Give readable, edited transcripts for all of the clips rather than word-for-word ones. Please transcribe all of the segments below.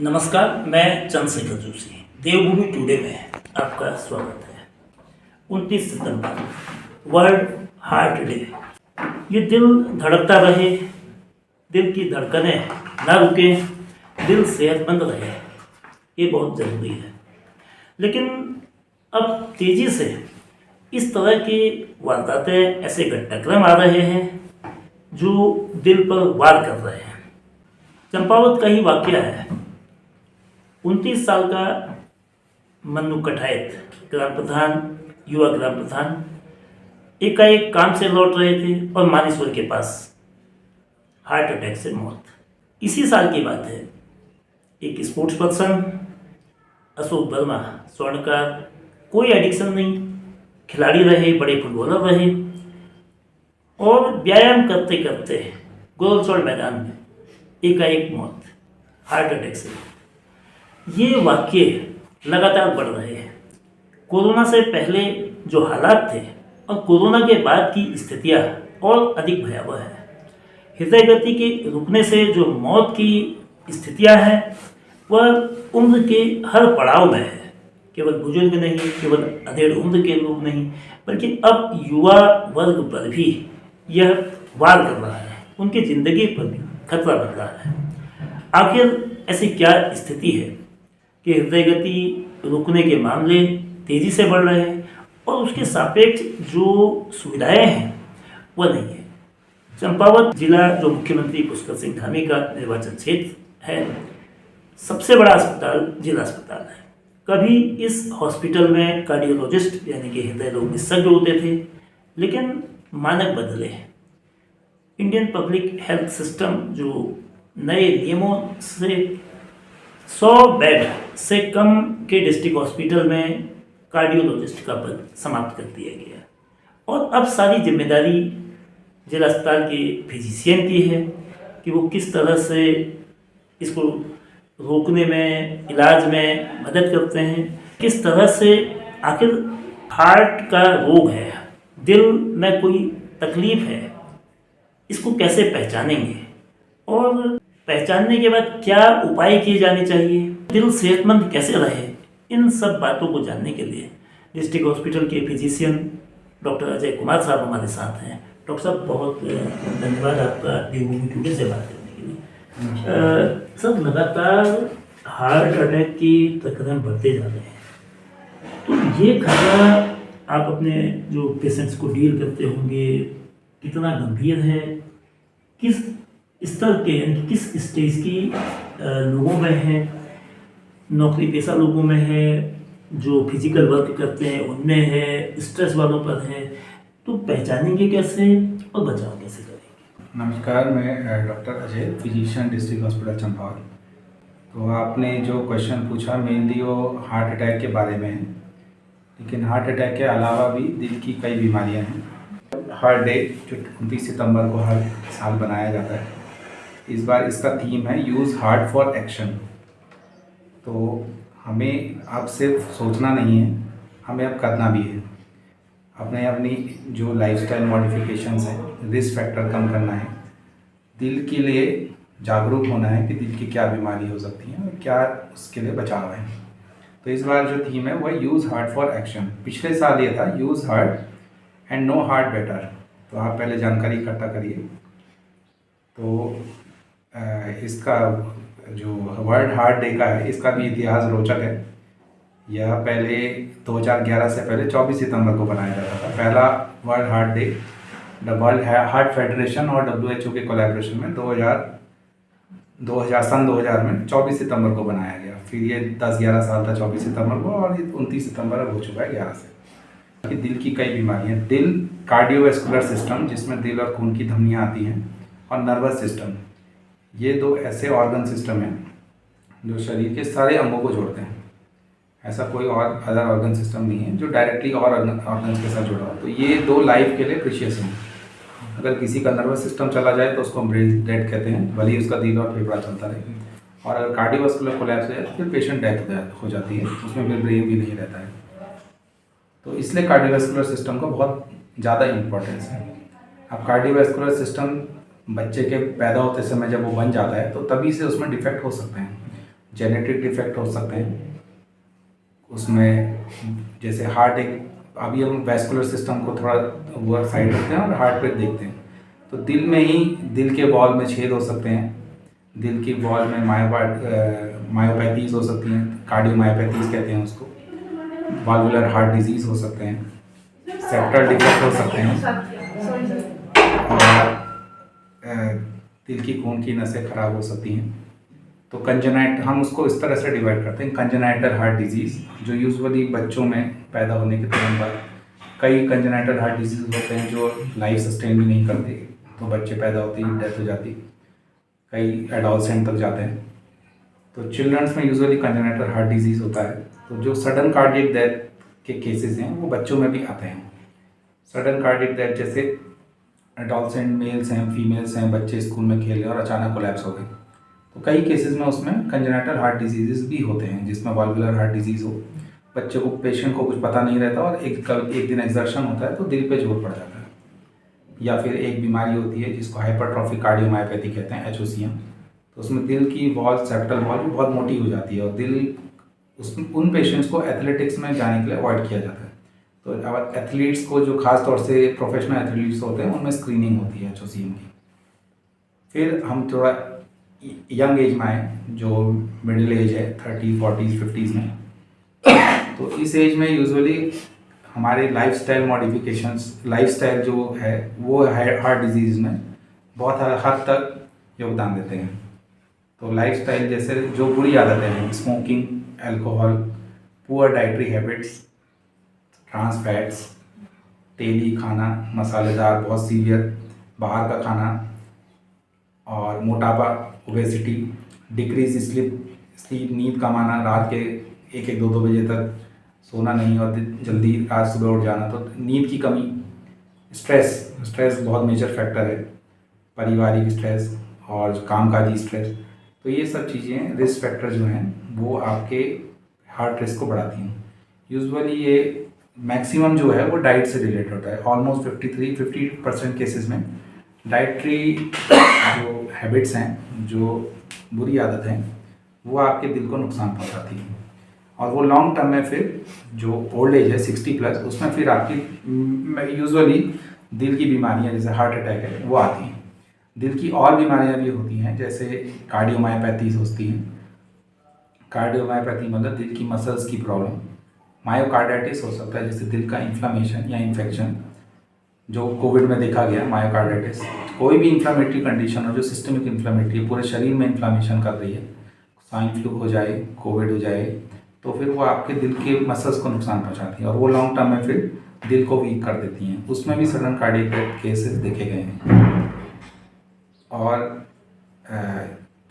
नमस्कार, मैं चंद्रशेखर जोशी। देवभूमि टुडे में आपका स्वागत है। 29 सितंबर वर्ल्ड हार्ट डे। ये दिल धड़कता रहे, दिल की धड़कनें ना रुके, दिल सेहतमंद रहे, ये बहुत ज़रूरी है। लेकिन अब तेज़ी से इस तरह की वारदातें, ऐसे घटनाक्रम आ रहे हैं जो दिल पर वार कर रहे हैं। चंपावत का ही वाकया है। 29 साल का मन्नू कठायत, ग्राम प्रधान, युवा ग्राम प्रधान, एकाएक काम से लौट रहे थे और मानेश्वर के पास हार्ट अटैक से मौत। इसी साल की बात है। एक स्पोर्ट्स पर्सन अशोक वर्मा, स्वर्णकार, कोई एडिक्शन नहीं, खिलाड़ी रहे, बड़े फुटबॉलर रहे, और व्यायाम करते करते गोलचौड़ मैदान में एकाएक मौत हार्ट अटैक से। ये वाक्य लगातार बढ़ रहे हैं। कोरोना से पहले जो हालात थे और कोरोना के बाद की स्थितियाँ और अधिक भयावह है। हृदय गति के रुकने से जो मौत की स्थितियाँ हैं वह उम्र के हर पड़ाव में है। केवल बुजुर्ग नहीं, केवल अधेड़ उम्र के लोग नहीं, बल्कि अब युवा वर्ग पर भी यह वार कर रहा है। उनकी ज़िंदगी पर भी खतरा बन रहा है। आखिर ऐसी क्या स्थिति है कि हृदय गति रुकने के मामले तेज़ी से बढ़ रहे हैं और उसके सापेक्ष जो सुविधाएं हैं वह नहीं है। चंपावत जिला, जो मुख्यमंत्री पुष्कर सिंह धामी का निर्वाचन क्षेत्र है, सबसे बड़ा अस्पताल जिला अस्पताल है। कभी इस हॉस्पिटल में कार्डियोलॉजिस्ट यानी कि हृदय रोग विशेषज्ञ होते थे, लेकिन मानक बदले हैं। इंडियन पब्लिक हेल्थ सिस्टम जो नए नियमों से 100 बेड से कम के डिस्ट्रिक्ट हॉस्पिटल में कार्डियोलॉजिस्ट का पद समाप्त कर दिया गया और अब सारी जिम्मेदारी जिला अस्पताल के फिजिशियन की है कि वो किस तरह से इसको रोकने में, इलाज में मदद करते हैं। किस तरह से आखिर हार्ट का रोग है, दिल में कोई तकलीफ है, इसको कैसे पहचानेंगे और पहचानने के बाद क्या उपाय किए जाने चाहिए, दिल सेहतमंद कैसे रहे। इन सब बातों को जानने के लिए डिस्ट्रिक्ट हॉस्पिटल के फिजिशियन डॉक्टर अजय कुमार साहब हमारे साथ हैं। डॉक्टर साहब, बहुत धन्यवाद आपका देवभूमि टुडे से बात करने के लिए। सर, लगातार हार्ट अटैक की प्रकरण बढ़ते जा रहे हैं, तो ये खतरा आप अपने जो पेशेंट्स को डील करते होंगे कितना गंभीर है, किस स्तर के यानी किस स्टेज की लोगों में है, नौकरी पेशा लोगों में है, जो फिजिकल वर्क करते हैं उनमें है, स्ट्रेस वालों पर है, तो पहचानेंगे कैसे और बचाव कैसे करेंगे? नमस्कार, मैं doctor Ajay, physician, district hospital Champawat. तो आपने जो क्वेश्चन पूछा मेनली वो हार्ट अटैक के बारे में है, लेकिन हार्ट अटैक के अलावा भी दिल की कई बीमारियां हैं। हार्ट डे जो 29 सितंबर को हर साल बनाया जाता है, इस बार इसका थीम है यूज़ हार्ट फॉर एक्शन। तो हमें अब सिर्फ सोचना नहीं है, हमें अब करना भी है। अपनी जो लाइफस्टाइल मॉडिफिकेशंस हैं, रिस्क फैक्टर कम करना है, दिल के लिए जागरूक होना है कि दिल की क्या बीमारी हो सकती है और क्या उसके लिए बचाव है। तो इस बार जो थीम है वह यूज़ हार्ट फॉर एक्शन। पिछले साल ये था use heart and know heart better. तो आप पहले जानकारी इकट्ठा करिए। तो इसका जो वर्ल्ड हार्ट डे का है, इसका भी इतिहास रोचक है। यह पहले 2011 से पहले 24 सितंबर को बनाया जाता था। पहला world heart day the world heart federation और WHO के कोलैबोरेशन में 2000 में 24 सितंबर को बनाया गया। फिर ये 10-11 साल था 24 सितंबर को, और 29 सितंबर अब हो चुका है 11 से। कि दिल की कई बीमारियाँ, दिल कार्डियोवैस्कुलर सिस्टम जिसमें दिल और खून की धमनियाँ आती हैं, और नर्वस सिस्टम, ये दो ऐसे ऑर्गन सिस्टम हैं जो शरीर के सारे अंगों को जोड़ते हैं। ऐसा कोई और अदर ऑर्गन सिस्टम नहीं है जो डायरेक्टली और ऑर्गन्स के साथ जुड़ा हो। तो ये दो लाइफ के लिए प्रीशियस हैं। अगर किसी का नर्वस सिस्टम चला जाए तो उसको हम ब्रेन डेड कहते हैं, भले ही उसका दिल और फेफड़ा चलता रहे। और अगर कार्डियोवैस्कुलर कोलैप्स हो जाए तो फिर पेशेंट डेथ हो जाती है, उसमें फिर ब्रेन भी नहीं रहता है। तो इसलिए कार्डियोवैस्कुलर सिस्टम का बहुत ज़्यादा इम्पोर्टेंस है। अब कार्डियोवैस्कुलर सिस्टम बच्चे के पैदा होते समय जब वो बन जाता है तो तभी से उसमें डिफेक्ट हो सकते हैं। जेनेटिक डिफेक्ट हो सकते हैं उसमें, जैसे हार्ट एक, अभी हम वैस्कुलर सिस्टम को थोड़ा वो साइड रखते हैं और हार्ट पे देखते हैं, तो दिल में ही दिल के वॉल में छेद हो सकते हैं, दिल की वॉल में मायोपैथीज हो सकती हैं, कार्डियोमायोपैथीज कहते हैं उसको, वाल्वुलर हार्ट डिजीज़ हो सकते हैं, सेप्टल डिफेक्ट हो सकते हैं, और दिल की खून की नसें खराब हो सकती हैं। तो कंजेनाइट हम उसको इस तरह से डिवाइड करते हैं, कंजेनाइटल हार्ट डिजीज़ जो यूजुअली बच्चों में पैदा होने के तुरंत बाद, कई कंजेनाइटल हार्ट डिजीज़ होते हैं जो लाइफ सस्टेन भी नहीं करते, तो बच्चे पैदा होते ही डेथ हो जाती, कई एडोलसेंट तक जाते हैं। तो चिल्ड्रंस में यूजुअली कंजेनाइटल हार्ट डिजीज़ होता है। तो जो सडन कार्डियक डेथ के केसेस हैं वो बच्चों में भी आते हैं। सडन कार्डियक डेथ जैसे एडोलसेंट मेल्स हैं, फीमेल्स हैं, बच्चे स्कूल में खेल रहे और अचानक कोलैप्स हो गए, तो कई केसेस में उसमें कंजेनाइटल हार्ट डिजीज़ भी होते हैं जिसमें वाल्वुलर हार्ट डिजीज़ हो, बच्चे को, पेशेंट को कुछ पता नहीं रहता और एक दिन एक्सर्शन होता है तो दिल पे जोर पड़ जाता है। या फिर एक बीमारी होती है जिसको हाइपरट्रॉफिक कार्डियोमायोपैथी कहते हैं, HOCM, तो उसमें दिल की वॉल, सेप्टल वॉल बहुत मोटी हो जाती है और दिल उन पेशेंट्स को एथलेटिक्स में जाने के लिए अवॉइड किया जाता है। तो अब एथलीट्स को, जो खास तौर से प्रोफेशनल एथलीट्स होते हैं, उनमें स्क्रीनिंग होती है HOCM की। फिर हम थोड़ा यंग एज में आए, जो मिडिल एज है 30, 40, 50s में, तो इस एज में यूजुअली हमारे लाइफस्टाइल मॉडिफिकेशंस, लाइफस्टाइल जो है वो हार्ट डिजीज़ में बहुत हद तक योगदान देते हैं। तो लाइफस्टाइल जैसे जो बुरी आदतें हैं, smoking, alcohol, poor dietary habits, trans fats, तेली खाना, मसालेदार, बहुत सीवियर बाहर का खाना, और मोटापा, ओबेसिटी, डिक्रीज स्लीप, नींद कम आना, रात के 1-2 बजे तक सोना नहीं और जल्दी रात सुबह उठ जाना, तो नींद की कमी, स्ट्रेस बहुत मेजर फैक्टर है, पारिवारिक स्ट्रेस और कामकाजी स्ट्रेस। तो ये सब चीज़ें, रिस्क फैक्टर जो हैं वो आपके हार्ट रिस्क को बढ़ाती हैं। यूजुअली ये मैक्सिमम जो है वो डाइट से रिलेटेड होता है। ऑलमोस्ट 50% केसेस में डाइटरी जो हैबिट्स हैं, जो बुरी आदत हैं, वो आपके दिल को नुकसान पहुंचाती हैं और वो लॉन्ग टर्म में फिर जो ओल्ड एज है 60+, उसमें फिर आपकी यूजुअली दिल की बीमारियां जैसे हार्ट अटैक है वो आती हैं। दिल की और बीमारियां भी होती हैं, जैसे कार्डियोमायोपैथीज होती हैं। कार्डियोमायोपैथी मतलब दिल की मसल्स की प्रॉब्लम। मायोकार्डाइटिस हो सकता है, जैसे दिल का इन्फ्लामेशन या इन्फेक्शन, जो कोविड में देखा गया। मायोकार्डाइटिस कोई भी इन्फ्लामेटरी कंडीशन हो जो सिस्टमिक इन्फ्लामेटरी, पूरे शरीर में इन्फ्लामेशन कर रही है, स्वाइन फ्लू हो जाए, कोविड हो जाए, तो फिर वो आपके दिल के मसल्स को नुकसान पहुंचाती है और वो लॉन्ग टर्म में फिर दिल को वीक कर देती हैं। उसमें भी सडन कार्डियक डेथ केसेस देखे गए हैं। और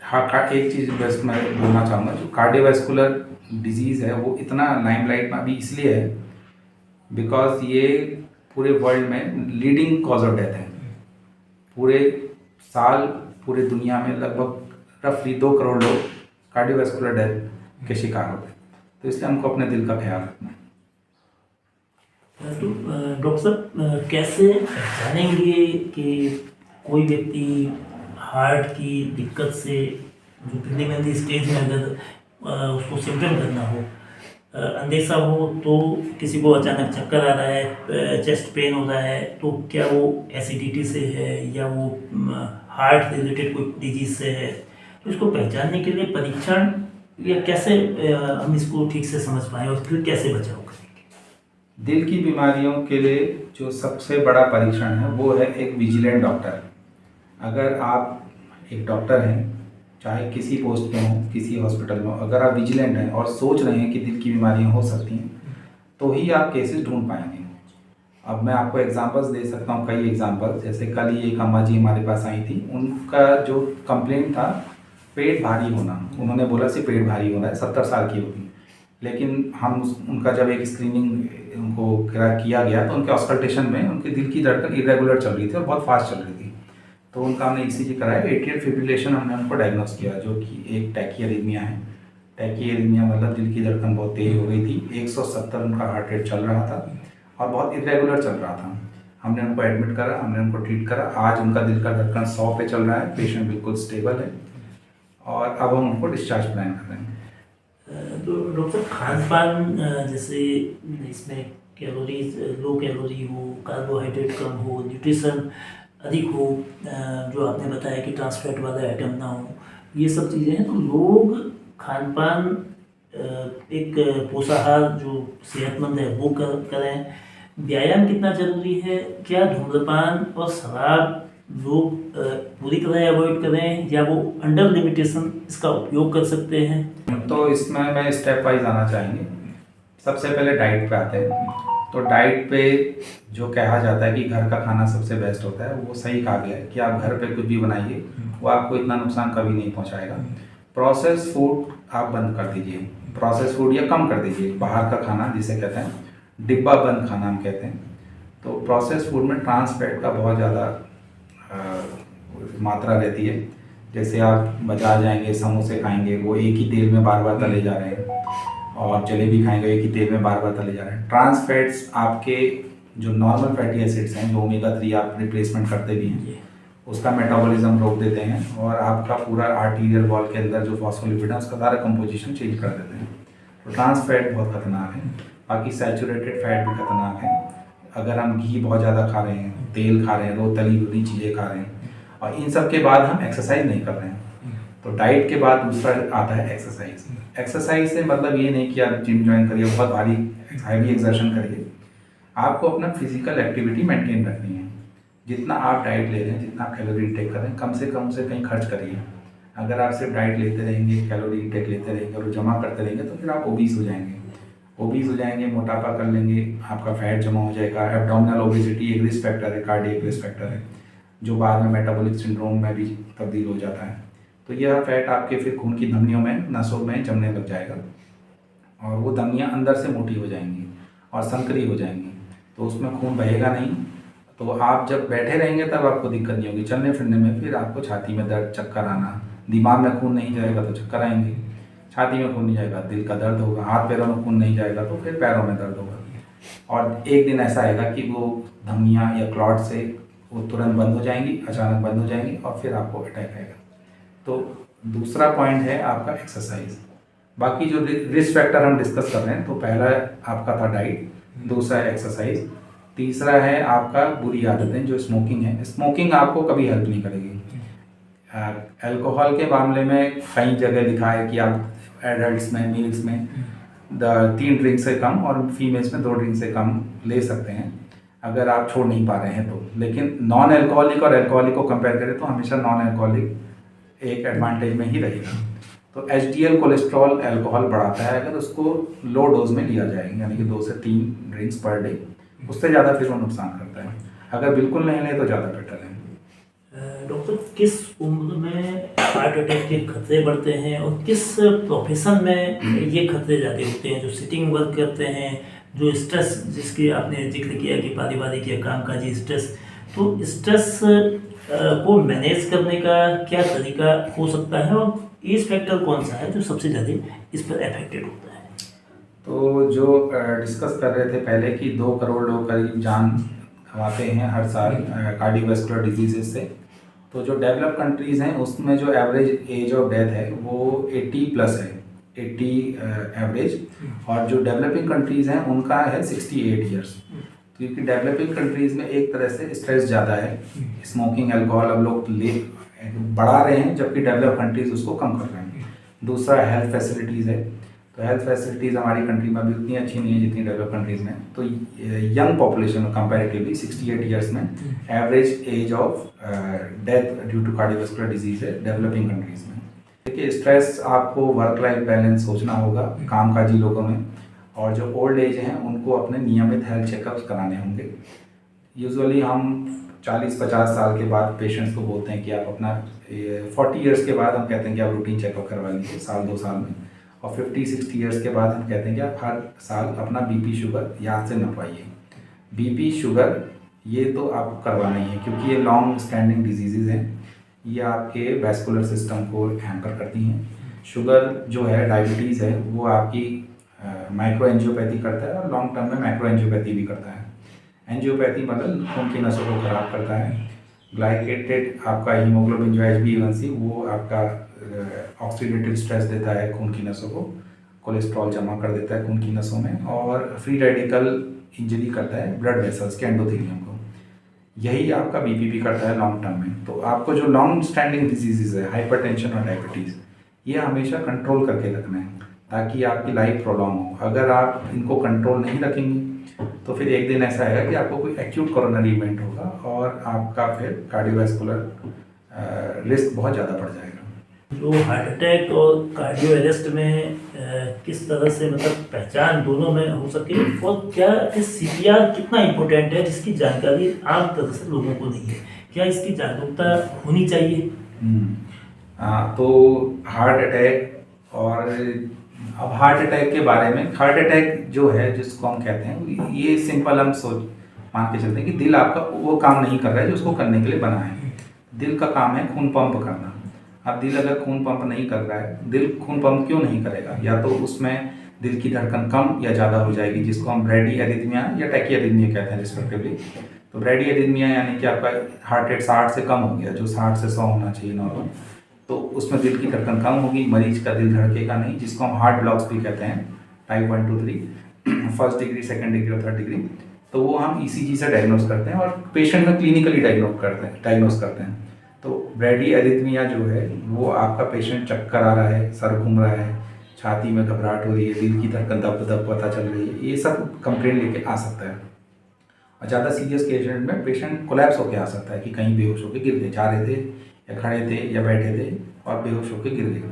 हाँ, एक चीज़ बस मैं बोलना चाहूँगा, जो कार्डियोवैस्कुलर डिजीज़ है वो इतना लाइमलाइट में अभी इसलिए है बिकॉज ये पूरे वर्ल्ड में लीडिंग कॉज ऑफ डेथ है। पूरे साल पूरे दुनिया में लगभग रफली 2 करोड़ लोग कार्डियोवैस्कुलर डेथ के शिकार होते हैं, तो इसलिए हमको अपने दिल का ख्याल रखना है। तो डॉक्टर साहब, कैसे पहचानेंगे कि कोई व्यक्ति हार्ट की दिक्कत से, जो प्रिलिमिनरी स्टेज में अगर उसको सिम्टम करना हो, अंदेशा हो, तो किसी को अचानक चक्कर आ रहा है, चेस्ट पेन हो रहा है, तो क्या वो एसिडिटी से है या वो हार्ट रिलेटेड कोई डिजीज से है? तो इसको पहचानने के लिए परीक्षण या कैसे हम इसको ठीक से समझ पाएँ और फिर कैसे बचाव करेंगे? दिल की बीमारियों के लिए जो सबसे बड़ा परीक्षण है वो है एक विजिलेंट डॉक्टर। अगर आप एक डॉक्टर हैं, चाहे किसी पोस्ट पे हो, किसी हॉस्पिटल में हो, अगर आप विजिलेंट हैं और सोच रहे हैं कि दिल की बीमारियां हो सकती हैं, तो ही आप केसेस ढूंढ पाएंगे। अब मैं आपको एग्जांपल्स दे सकता हूँ, कई एग्जांपल्स। जैसे कल ही एक अम्मा जी हमारे पास आई थी, उनका जो कंप्लेंट था पेट भारी होना। उन्होंने बोला सिर्फ पेट भारी हो रहा है, 70 साल की होगी, लेकिन हम उनका जब एक स्क्रीनिंग उनको किया गया तो उनके ऑस्कल्टेशन में उनके दिल की धड़कन इरेगुलर चल रही थी और बहुत फास्ट चल रही थी। तो उनका हमने ECG कराया, एट्रियल फिब्रिलेशन हमने उनको डायग्नोस किया, जो कि एक टैकीएरिथमिया है। टैकीएरिथमिया मतलब दिल की धड़कन बहुत तेज हो गई थी, 170 उनका हार्ट रेट चल रहा था और बहुत इरेगुलर चल रहा था। हमने उनको एडमिट करा, हमने उनको ट्रीट करा। आज उनका दिल का धड़कन 100 पे चल रहा है, पेशेंट बिल्कुल स्टेबल है और अब हम उनको डिस्चार्ज प्लान कर रहे हैं। तो डॉक्टर खान पान जैसे इसमें कैलोरीज लो कैलोरी हो, कार्बोहाइड्रेट कम हो, न्यूट्रिशन अधिक हो, जो आपने बताया कि ट्रांस फैट वाले आइटम ना हो, ये सब चीज़ें हैं। तो लोग खान पान एक पोषाहार जो सेहतमंद है वो करें। व्यायाम कितना जरूरी है? क्या धूम्रपान और शराब लोग पूरी तरह अवॉइड करें या वो अंडर लिमिटेशन इसका उपयोग कर सकते हैं? तो इसमें मैं स्टेप वाइज आना चाहेंगे। सबसे पहले डाइट पे आते हैं। तो डाइट पे जो कहा जाता है कि घर का खाना सबसे बेस्ट होता है, वो सही कहा गया है कि आप घर पे कुछ भी बनाइए वो आपको इतना नुकसान कभी नहीं पहुंचाएगा। प्रोसेस फूड आप बंद कर दीजिए, प्रोसेस फूड या कम कर दीजिए। बाहर का खाना जिसे कहते हैं डिब्बा बंद खाना हम कहते हैं। तो प्रोसेस फूड में ट्रांस फैट का बहुत ज़्यादा मात्रा रहती है। जैसे आप बाजार जाएंगे, समोसे खाएंगे, वो एक ही तेल में बार बार तले जा रहे हैं, और जलेबी खाएंगे एक ही तेल में बार बार तले जा रहे हैं। ट्रांस फैट्स आपके जो नॉर्मल फैटी एसिड्स हैं, जो ओमेगा 3 आप रिप्लेसमेंट करते भी हैं, उसका मेटाबॉलिज्म रोक देते हैं और आपका पूरा आर्टीरियल वॉल के अंदर जो फॉस्फोलिपिड है उसका सारा कंपोजिशन चेंज कर देते हैं। तो ट्रांस फैट बहुत खतरनाक है। बाकी सैचुरेटेड फैट भी खतरनाक है। अगर हम घी बहुत ज़्यादा खा रहे हैं, तेल खा रहे हैं, रोज तली भुनी चीज़ें खा रहे हैं, और इन सब के बाद हम एक्सरसाइज नहीं कर रहे हैं, तो डाइट के बाद दूसरा आता है एक्सरसाइज। एक्सरसाइज से मतलब ये नहीं कि आप जिम ज्वाइन करिए, बहुत भारी हैवी एक्सर्शन करिए। आपको अपना फिजिकल एक्टिविटी मेंटेन रखनी है। जितना आप डाइट ले रहे हैं, जितना आप कैलोरी इंटेक कर रहे हैं, कम से कम उसे कहीं खर्च करिए। अगर आप सिर्फ डाइट लेते रहेंगे, कैलोरी इंटेक लेते रहेंगे और जमा करते रहेंगे, तो फिर आप ओबीस हो जाएंगे। ओबीस हो जाएंगे, मोटापा कर लेंगे, आपका फैट जमा हो जाएगा। एब्डोमिनल ओबेसिटी एक रिस्क फैक्टर है, कार्डियक रिस्क फैक्टर है, जो बाद में मेटाबॉलिक सिंड्रोम में भी तब्दील हो जाता है। तो यह फैट आपके फिर खून की धमनियों में, नसों में जमने लग जाएगा, और वो धमनियाँ अंदर से मोटी हो जाएंगी और संकरी हो जाएंगी, तो उसमें खून बहेगा नहीं। तो आप जब बैठे रहेंगे तब आपको दिक्कत नहीं होगी, चलने फिरने में फिर आपको छाती में दर्द, चक्कर आना, दिमाग में खून नहीं जाएगा तो चक्कर आएंगे, छाती में खून नहीं जाएगा दिल का दर्द होगा, हाथ पैरों में खून नहीं जाएगा तो फिर पैरों में दर्द होगा। और एक दिन ऐसा आएगा कि वो धमनियाँ या क्लॉट से वो तुरंत बंद हो जाएंगी, अचानक बंद हो जाएंगी, और फिर आपको अटैक आएगा। तो दूसरा पॉइंट है आपका एक्सरसाइज। बाकी जो रिस्क फैक्टर हम डिस्कस कर रहे हैं, तो पहला आपका था डाइट, दूसरा है एक्सरसाइज, तीसरा है आपका बुरी आदतें जो स्मोकिंग है। स्मोकिंग आपको कभी हेल्प नहीं करेगी। अल्कोहल के मामले में कई जगह लिखा है कि आप एडल्ट्स में, मेल्स में 3 ड्रिंक से कम और फीमेल्स में 2 ड्रिंक से कम ले सकते हैं अगर आप छोड़ नहीं पा रहे हैं तो। लेकिन नॉन अल्कोहलिक और अल्कोहलिक को कंपेयर करें तो हमेशा नॉन अल्कोहलिक एक एडवांटेज में ही रहेगा। तो एचडीएल कोलेस्ट्रॉल अल्कोहल बढ़ाता है अगर उसको लो डोज में लिया जाए, यानी कि 2 से 3 ड्रिंक्स पर डे, उससे ज़्यादा फिर वो नुकसान करता है। अगर बिल्कुल नहीं लें तो ज़्यादा बेटर है। डॉक्टर, किस उम्र में हार्ट अटैक के खतरे बढ़ते हैं और किस प्रोफेशन में ये खतरे ज़्यादा होते हैं? जो सिटिंग वर्क करते हैं, जो स्ट्रेस जिसकी आपने जिक्र किया कि पारिवारिक या कामकाजी स्ट्रेस, तो स्ट्रेस को मैनेज करने का क्या तरीका हो सकता है और एज फैक्टर कौन सा है जो सबसे ज़्यादा इस पर अफेक्टेड होता है? तो जो डिस्कस कर रहे थे पहले कि 2 करोड़ लोग करीब जान गंवाते हैं हर साल कार्डियोवैस्कुलर डिजीजेस से। तो जो डेवलप कंट्रीज़ हैं उसमें जो एवरेज एज ऑफ डेथ है वो 80 प्लस है, 80 एवरेज, और जो डेवलपिंग कंट्रीज़ हैं उनका है 68 ईयर्स। क्योंकि डेवलपिंग कंट्रीज़ में एक तरह से स्ट्रेस ज़्यादा है, स्मोकिंग अल्कोहल अब लोग बढ़ा रहे हैं, जबकि डेवलप कंट्रीज़ उसको कम कर रहे हैं। दूसरा हेल्थ फैसिलिटीज़ है, तो हेल्थ फैसिलिटीज़ हमारी कंट्री में भी उतनी अच्छी नहीं है जितनी डेवलप कंट्रीज़ में। तो यंग पॉपुलेशन में कंपैरेटिवली 68 ईयर्स में average age of death due to cardiovascular disease है डेवलपिंग कंट्रीज़ में। देखिए, स्ट्रेस आपको वर्क लाइफ बैलेंस सोचना होगा कामकाजी लोगों में, और जो ओल्ड एज हैं उनको अपने नियमित हेल्थ चेकअप्स कराने होंगे। यूजुअली हम 40-50 साल के बाद पेशेंट्स को बोलते हैं कि आप अपना 40 ईयर्स के बाद हम कहते हैं कि आप रूटीन चेकअप करवा लीजिए साल 2 साल में, और 50-60 ईयर्स के बाद हम कहते हैं कि आप हर साल अपना बीपी शुगर याद से नपवाइए। बीपी शुगर ये तो आपको करवाना ही है, क्योंकि ये लॉन्ग स्टैंडिंग डिजीज़ हैं, ये आपके वैस्कुलर सिस्टम को हैम्पर करती हैं। शुगर जो है, डायबिटीज़ है, वो आपकी माइक्रो एंजियोपैथी करता है और लॉन्ग टर्म में मैक्रो एंजियोपैथी भी करता है। एंजियोपैथी मतलब खून की नसों को खराब करता है। ग्लाइकेटेड आपका हीमोग्लोबिन जो HbA1c वो आपका ऑक्सीडेटिव स्ट्रेस देता है खून की नसों को, कोलेस्ट्रॉल जमा कर देता है खून की नसों में और फ्री रेडिकल इंजरी करता है ब्लड वेसल्स के एंडोथेलियम को। यही आपका बीपी भी करता है लॉन्ग टर्म में। तो आपको जो लॉन्ग स्टैंडिंग डिजीजेज है, हाइपरटेंशन और डायबिटीज़, ये हमेशा कंट्रोल करके रखना है ताकि आपकी लाइफ प्रोलॉन्ग हो। अगर आप इनको कंट्रोल नहीं रखेंगे तो फिर एक दिन ऐसा आएगा कि आपको कोई एक्यूट कोरोनरी इवेंट होगा और आपका फिर कार्डियोवैस्कुलर रिस्क बहुत ज़्यादा बढ़ जाएगा। जो हार्ट अटैक और कार्डियो अरेस्ट में किस तरह से मतलब पहचान दोनों में हो सके, और क्या इस सीपीआर कितना इम्पोर्टेंट है जिसकी जानकारी आम तरह से लोगों को नहीं है, क्या इसकी जागरूकता होनी चाहिए? तो हार्ट अटैक और अब हार्ट अटैक के बारे में, हार्ट अटैक जो है जिसको हम कहते हैं, ये सिंपल हम सोच मान के चलते हैं कि दिल आपका वो काम नहीं कर रहा है जो उसको करने के लिए बना है। दिल का काम है खून पंप करना। अब दिल अगर खून पंप नहीं कर रहा है, दिल खून पंप क्यों नहीं करेगा? या तो उसमें दिल की धड़कन कम या ज़्यादा हो जाएगी, जिसको हम ब्रैडी एरिथमिया या टैकीआरिथमिया कहते हैं रिस्पेक्टिवली। तो ब्रैडी एरिथमिया यानी कि आपका हार्ट रेट 60 से कम हो गया, जो 60 से 100 होना चाहिए नॉर्मल, तो उसमें दिल की धड़कन कम होगी, मरीज का दिल धड़केगा नहीं, जिसको हम हार्ट ब्लॉक्स भी कहते हैं, type 1 2 3 first degree, second degree और थर्ड डिग्री। तो वो हम ईसीजी से डायग्नोस करते हैं और पेशेंट में क्लिनिकली डायग्नोस करते हैं। तो ब्रैडी एरिथमिया जो है वो आपका पेशेंट चक्कर आ रहा है, सर घूम रहा है, छाती में घबराहट हो रही है, दिल की धड़कन दब दब पता चल रही है, ये सब कंप्लेंट लेके आ सकता है। और ज़्यादा सीरियस पेशेंट में पेशेंट कोलैप्स होकर आ सकता है कि कहीं बेहोश होकर गिर गए, जा रहे थे या खड़े थे या बैठे थे और बेहोश होकर गिर गए।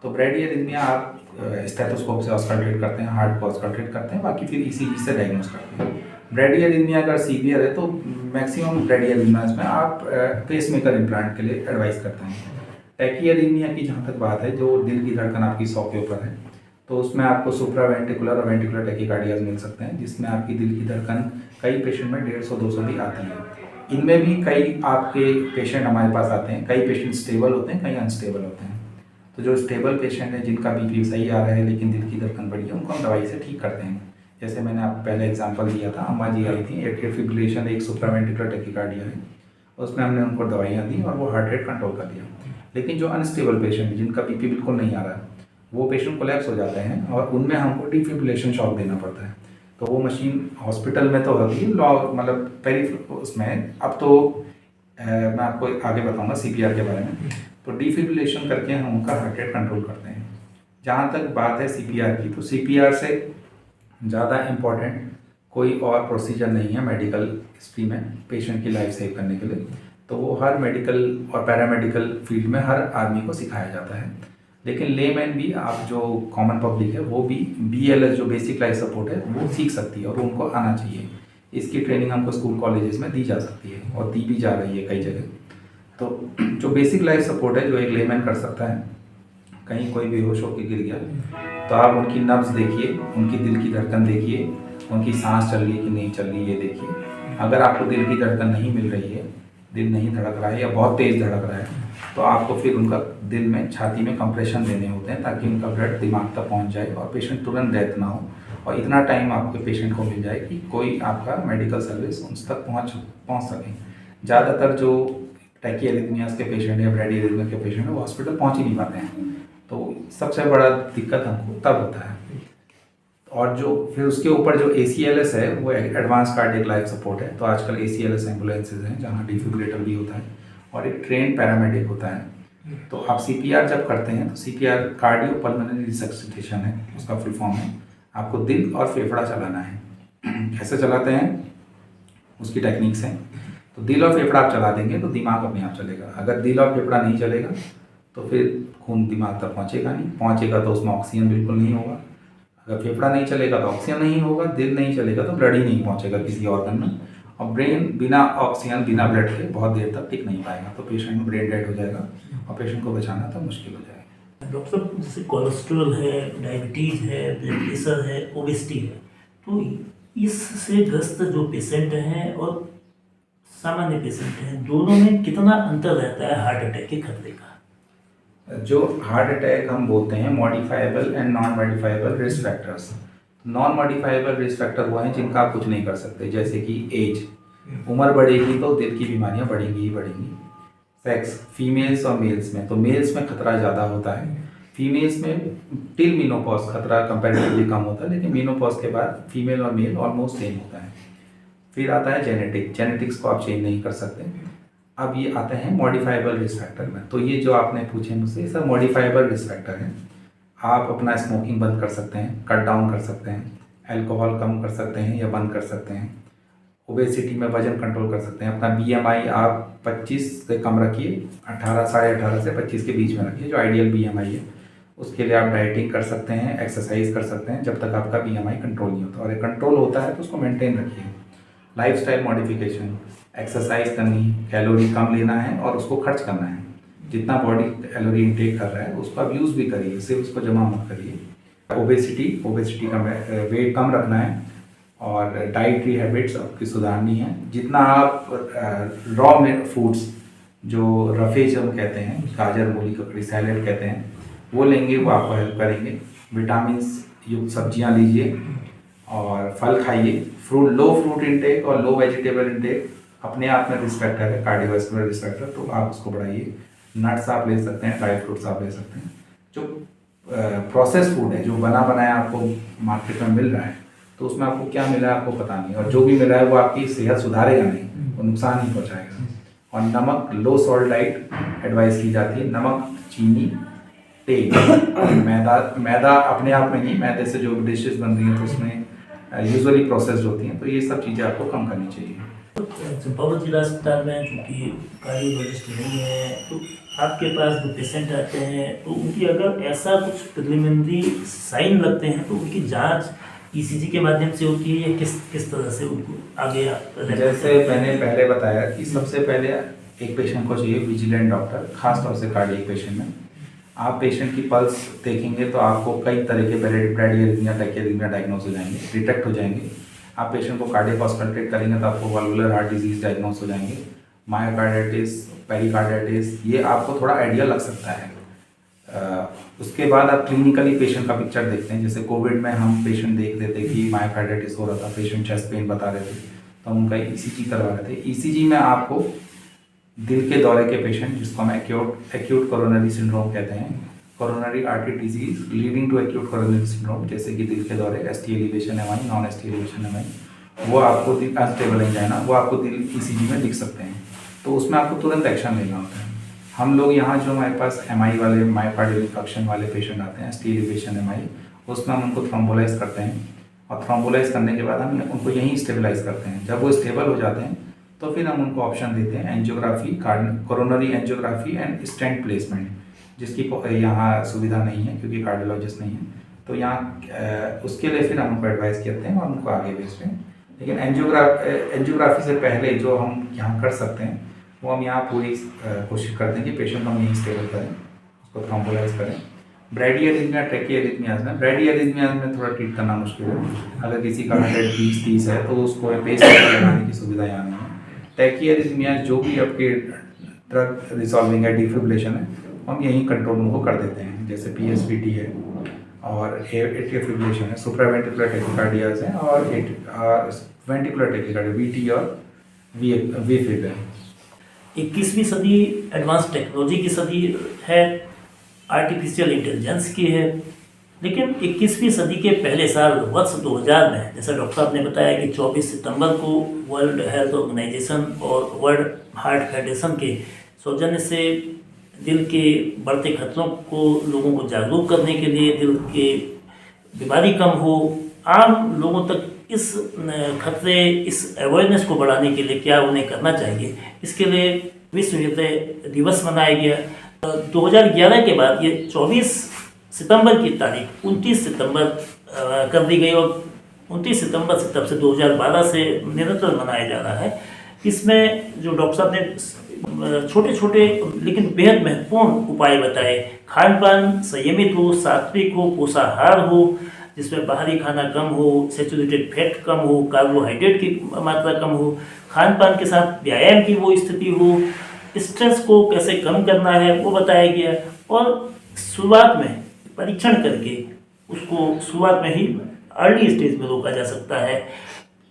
तो ब्रैडी एरिथमिया आप स्टेथोस्कोप से ऑस्कल्टेट करते हैं, हार्ट को ऑस्कल्टेट करते हैं, बाकी फिर ईसीजी से डायग्नोस करते हैं। ब्रैडी एरिथमिया अगर सीवियर है तो मैक्सिमम ब्रैडी एरिथमियाज में आप पेसमेकर इम्प्लांट के लिए एडवाइस करते हैं। टैकीआरिथमिया की जहाँ तक बात है, जो दिल की धड़कन आपकी 100 के ऊपर है, तो उसमें आपको सुप्रावेंट्रिकुलर और वेंट्रिकुलर टैकीकार्डियाज मिल सकते हैं, जिसमें आपकी दिल की धड़कन कई पेशेंट में 150-200 भी आती है। इनमें भी कई आपके पेशेंट हमारे पास आते हैं, कई पेशेंट स्टेबल होते हैं, कई अनस्टेबल होते हैं। तो जो स्टेबल पेशेंट है, जिनका बीपी सही आ रहा है लेकिन दिल की धड़कन बढ़ी है, उनको हम दवाई से ठीक करते हैं। जैसे मैंने आपको पहले एग्जांपल दिया था, अम्मा जी आई थी, एट्रियल फिब्रिलेशन एक सुप्रावेंट्रिकुलर टैकीकार्डिया है, उसमें हमने उनको दवाइयाँ दी और वो हार्ट रेट कंट्रोल कर दिया। लेकिन जो अनस्टेबल पेशेंट है, जिनका बीपी बिल्कुल नहीं आ रहा है, वो पेशेंट कोलैप्स हो जाते हैं और उनमें हमको डिफिब्रिलेशन शॉक देना पड़ता है। तो वो मशीन हॉस्पिटल में तो होती है, मतलब पेरी उसमें, अब तो मैं आपको आगे बताऊंगा सीपीआर के बारे में। तो डिफिब्रिलेशन करके हम उनका हार्ट रेट कंट्रोल करते हैं। जहाँ तक बात है सीपीआर की, तो सीपीआर से ज़्यादा इम्पोर्टेंट कोई और प्रोसीजर नहीं है मेडिकल हिस्ट्री में पेशेंट की लाइफ सेव करने के लिए। तो वो हर मेडिकल और पैरामेडिकल फील्ड में हर आदमी को सिखाया जाता है। लेकिन लेमैन भी, आप जो कॉमन पब्लिक है, वो भी BLS जो बेसिक लाइफ सपोर्ट है वो सीख सकती है और उनको आना चाहिए। इसकी ट्रेनिंग हमको स्कूल कॉलेजेस में दी जा सकती है और दी भी जा रही है कई जगह। तो जो बेसिक लाइफ सपोर्ट है, जो एक लेमैन कर सकता है, कहीं कोई बेहोश होकर गिर गया तो आप उनकी नब्ज देखिए, उनकी दिल की धड़कन देखिए, उनकी सांस चल रही है कि नहीं चल रही है देखिए। अगर आपको दिल की धड़कन नहीं मिल रही है, दिल नहीं धड़क रहा है या बहुत तेज़ धड़क रहा है, तो आपको फिर उनका दिल में, छाती में कंप्रेशन देने होते हैं ताकि उनका ब्लड दिमाग तक पहुंच जाए और पेशेंट तुरंत डेथ ना हो, और इतना टाइम आपके पेशेंट को मिल जाए कि कोई आपका मेडिकल सर्विस उन तक पहुंच सके। ज़्यादातर जो टैकीआरिथमियाज के पेशेंट या ब्रैडी एरिथमिया के पेशेंट है, वो हॉस्पिटल पहुँच ही नहीं पाते हैं। तो सबसे बड़ा दिक्कत हमको तब होता है। और जो फिर उसके ऊपर जो ACLS है, वो एडवांस कार्डियक लाइफ सपोर्ट है। तो आजकल ACLS एम्बुलेंसेज हैं जहाँ डिफिब्रिलेटर भी होता है और एक ट्रेन पैरामेडिक होता है। तो आप CPR जब करते हैं, तो CPR कार्डियो पल्मोनरी रिसससिटेशन है, उसका फुल फॉर्म है। आपको दिल और फेफड़ा चलाना है। कैसे चलाते हैं, उसकी टेक्निक्स हैं। तो दिल और फेफड़ा आप चला देंगे तो दिमाग अपने आप चलेगा। अगर दिल और फेफड़ा नहीं चलेगा तो फिर खून दिमाग तक पहुँचेगा नहीं, पहुँचेगा तो उसमें ऑक्सीजन बिल्कुल नहीं होगा। अगर फेफड़ा नहीं चलेगा तो ऑक्सीजन नहीं होगा, दिल नहीं चलेगा तो ब्लड ही नहीं पहुँचेगा किसी ऑर्गन में, और ब्रेन बिना ऑक्सीजन, बिना ब्लड के बहुत देर तक टिक नहीं पाएगा। तो पेशेंट में ब्रेन डेड हो जाएगा और पेशेंट को बचाना तो मुश्किल हो जाएगा। डॉक्टर साहब, जैसे कोलेस्ट्रॉल है, डायबिटीज़ है, ब्लड प्रेशर है, ओबेसिटी है, तो इससे ग्रस्त जो पेशेंट हैं और सामान्य पेशेंट हैं, दोनों में कितना अंतर रहता है हार्ट अटैक के खतरे का? जो हार्ट अटैक हम बोलते हैं modifiable and non modifiable risk factors. Non modifiable risk factor वो हैं जिनका आप कुछ नहीं कर सकते, जैसे कि एज, उम्र बढ़ेगी तो दिल की बीमारियां बढ़ेंगी ही बढ़ेंगी। सेक्स, फीमेल्स और मेल्स में, तो मेल्स में खतरा ज़्यादा होता है फीमेल्स में टिल मीनोपॉज खतरा कंपैरेटिवली कम होता है, लेकिन मीनोपॉज के बाद फीमेल और मेल ऑलमोस्ट सेम होता है। फिर आता है जेनेटिक्स को आप चेंज नहीं कर सकते। अब ये आते हैं मॉडिफाइबल रिस्क फैक्टर में। तो ये जो आपने पूछे मुझसे, सब मॉडिफाइबल रिस्क फैक्टर हैं। आप अपना स्मोकिंग बंद कर सकते हैं, कट डाउन कर सकते हैं, अल्कोहल कम कर सकते हैं या बंद कर सकते हैं, ओबेसिटी में वजन कंट्रोल कर सकते हैं। अपना BMI आप 25 से कम रखिए, 18 साढ़े 18 से 25 के बीच में रखिए, जो आइडियल BMI है। उसके लिए आप डाइटिंग कर सकते हैं, एक्सरसाइज कर सकते हैं, जब तक आपका BMI कंट्रोल नहीं होता। और एक कंट्रोल होता है तो उसको मेंटेन रखिए। लाइफस्टाइल मॉडिफिकेशन, एक्सरसाइज करनी, कैलोरी कम लेना है और उसको खर्च करना है। जितना बॉडी कैलोरी इंटेक कर रहा है उसका यूज़ भी करिए, सिर्फ उसको जमा मत करिए। ओबेसिटी का वेट कम रखना है और डाइटरी हैबिट्स आपकी सुधारनी है। जितना आप रॉ में फूड्स, जो रफेज हम कहते हैं, गाजर मूली ककड़ी सैलेड कहते हैं, वो लेंगे, वो आपको हेल्प करेंगे। विटामिन्स युक्त सब्जियां लीजिए और फल खाइए। लो फ्रूट इंटेक और लो वेजिटेबल इंटेक अपने आप में रिस्क फैक्टर है, कार्डियोवैस्कुलर रिस्क फैक्टर, तो आप उसको बढ़ाइए। नट्स आप ले सकते हैं, ड्राई फ्रूट्स आप ले सकते हैं। जो प्रोसेस फूड है, जो बना बनाया आपको मार्केट में मिल रहा है, तो उसमें आपको क्या मिला है आपको पता नहीं, और जो भी मिला है वो आपकी सेहत सुधारेगा नहीं, वो नुकसान ही पहुंचाएगा। और नमक, लो सॉल्ट डाइट एडवाइस की जाती है। नमक, चीनी, तेल, मैदा अपने आप में ही, मैदे से जो डिशेस बन रही हैं तो उसमें यूजुअली प्रोसेस्ड होती हैं, तो ये सब चीज़ें आपको कम करनी चाहिए। चंपावत जिला अस्पताल में चूँकि कार्डियोलॉजिस्ट नहीं है, तो आपके पास जो पेशेंट आते हैं तो उनकी अगर ऐसा कुछ प्रिलिमिनरी साइन लगते हैं तो उनकी जांच ECG के माध्यम से होती है या किस तरह से उनको आगे जैसे मैंने पहले बताया कि सबसे पहले एक पेशेंट को चाहिए विजिलेंट डॉक्टर, खासतौर से कार्डियक पेशेंट में। आप पेशेंट की पल्स देखेंगे तो आपको कई तरह के ब्रेडियरिथमिया, टैकियारिथमिया डायग्नोस हो जाएंगे, डिटेक्ट हो जाएंगे। आप पेशेंट को कार्डियक ऑस्कल्टेट करेंगे तो आपको वाल्वुलर हार्ट डिजीज डायग्नोस हो जाएंगे, मायोकार्डाइटिस, पेरिकार्डाइटिस, ये आपको थोड़ा आइडिया लग सकता है। उसके बाद आप क्लिनिकली पेशेंट का पिक्चर देखते हैं। जैसे कोविड में हम पेशेंट देख रहे थे कि मायोकार्डाइटिस हो रहा था, पेशेंट चेस्ट पेन बता रहे थे, तो हम उनका ECG करवा रहे थे। ECG में आपको दिल के दौरे के पेशेंट, जिसको हम एक्यूट कोरोनरी सिंड्रोम कहते हैं, coronary artery disease leading to acute coronary syndrome, जैसे कि दिल के दौरे, ST elevation MI, non ST elevation MI, वो आपको अनस्टेबल एंजाइना, वो आपको दिल ECG में दिख सकते हैं। तो उसमें आपको तुरंत एक्शन लेना होता है। हम लोग यहाँ जो हमारे पास MI वाले, मायोकार्डियल इंफेक्शन वाले पेशेंट आते हैं, ST एलिवेशन MI, उसमें हम उनको थ्रोम्बोलाइज करते हैं और थ्रोम्बोलाइज करने के बाद हम उनको यहीं स्टेबलाइज करते हैं। जब वो स्टेबल हो जाते हैं तो फिर हम उनको ऑप्शन देते हैं angiography, coronary angiography and stent placement, जिसकी यहाँ सुविधा नहीं है क्योंकि कार्डियोलॉजिस्ट नहीं है। तो यहाँ उसके लिए फिर हम उनको एडवाइस करते हैं और उनको आगे भेजते हैं। लेकिन एंजियोग्राफी से पहले जो हम यहाँ कर सकते हैं वो हम यहाँ पूरी कोशिश करते हैं कि पेशेंट हम यहीं स्टेबल करें, उसको थ्रोम्बोलाइज करें। ब्रेडियरिथमिया, ट्रैकियरिथमियाज में, ब्रेडियरिथमियाज में थोड़ा ट्रीट करना मुश्किल है। अगर किसी का 120-30 है तो उसको पेसमेकर लगाने की सुविधा यहाँ नहीं है। टैकियरिथमियाज जो भी आपके ड्रग रिजॉल्विंग है, डिफिब्रिलेशन है, हम यहीं कंट्रोल उनको कर देते हैं। जैसे PSVT है और एट्रियल फिब्रिलेशन है, सुप्रावेंट्रिकुलर टैकिकार्डियाज हैं और वेंट्रिकुलर टैकिकार्डिया VT और VFib है। 21वीं सदी एडवांस टेक्नोलॉजी की सदी है, आर्टिफिशियल इंटेलिजेंस की है, लेकिन 21वीं सदी के पहले साल वर्ष 2000 में, जैसा डॉक्टर साहब ने बताया कि 24 सितंबर को वर्ल्ड हेल्थ ऑर्गेनाइजेशन और वर्ल्ड हार्ट फेडरेशन के सौजन्य से दिल के बढ़ते खतरों को लोगों को जागरूक करने के लिए, दिल के बीमारी कम हो, आम लोगों तक इस खतरे, इस अवेयरनेस को बढ़ाने के लिए क्या उन्हें करना चाहिए, इसके लिए विश्व हृदय दिवस मनाया गया। 2011 के बाद ये 24 सितंबर की तारीख 29 सितंबर कर दी गई और 29 सितंबर से तब से 2012 से निरंतर मनाया जा रहा है। इसमें जो डॉक्टर साहब ने छोटे छोटे लेकिन बेहद महत्वपूर्ण उपाय बताए, खान पान संयमित हो, सात्विक हो, पोषाहार हो, जिसमें बाहरी खाना कम हो, सैचुरेटेड फैट कम हो, कार्बोहाइड्रेट की मात्रा कम हो, खान पान के साथ व्यायाम की वो स्थिति हो, स्ट्रेस को कैसे कम करना है वो बताया गया और शुरुआत में परीक्षण करके उसको शुरुआत में ही अर्ली स्टेज में रोका जा सकता है।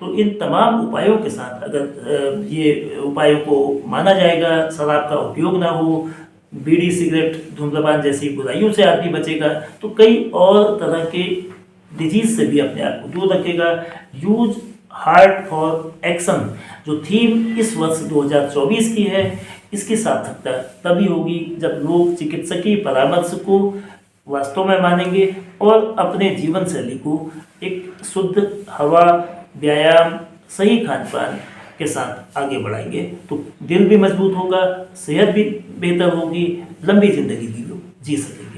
तो इन तमाम उपायों के साथ अगर ये उपायों को माना जाएगा, शराब का उपयोग ना हो, बीड़ी सिगरेट धूम्रपान जैसी बुराइयों से आदमी बचेगा तो कई और तरह के डिजीज से भी अपने आप को दूर रखेगा। यूज हार्ट फॉर एक्शन जो थीम इस वर्ष 2024 की है, इसकी सार्थकता तभी होगी जब लोग चिकित्सकीय परामर्श को वास्तव में मानेंगे और अपने जीवन शैली को एक शुद्ध हवा, व्यायाम, सही खान पान के साथ आगे बढ़ाएंगे तो दिल भी मजबूत होगा, सेहत भी बेहतर होगी, लंबी जिंदगी भी जी सकेंगे।